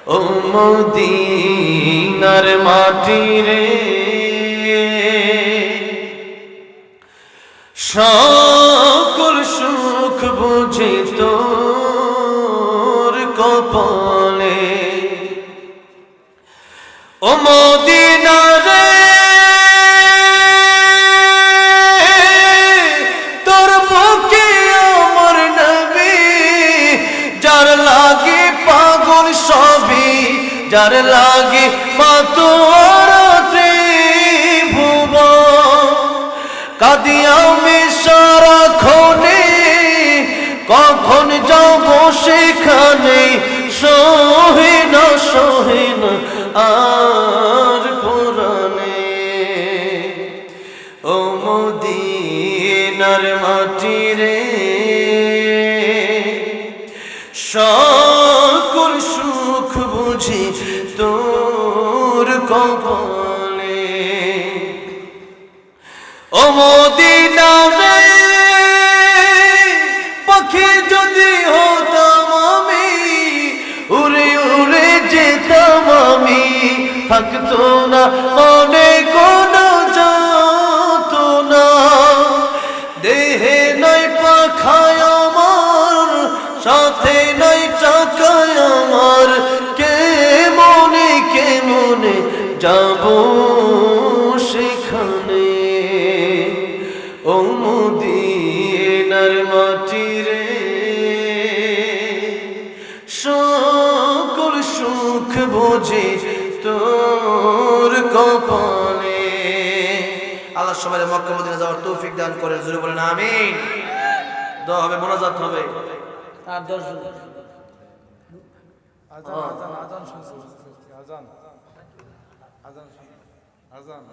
ও মদিনার মাটি রে, সকল সুখ বুঝি তোর কপালে। ও মদিনা রে, তোর বুকে আমার নবী, যার লাগে পাগল সবই, যার লাগে মাতোয়ার ত্রিভুবন। কাঁদি আমি সারাক্ষণে, কখন যাব সেখানে, সহে না আর পুরানে। ও মদিনার মাটি রে, সকল সুখ বুঝি তোর কপালে। ও মদিনা রে, পাখি যদি হতাম আমি, উড়ে উড়ে যেতাম আমি, থাকতো না মনে কোনো যাতনা। দেহে নাই পাখায় আমার, সাথে নাই টাকায় আমার, কে মনে যাব সেখানে। ও মদিনার মাটি রে, সকল সুখ বুঝি তোর কপালে। আল্লাহ সবাই মক্কা মদিনা যাওয়ার তৌফিক দান করেন, জোরে বলেন আমিন। দোয়া হবে, মোনাজাত হবে। আর 10 আজান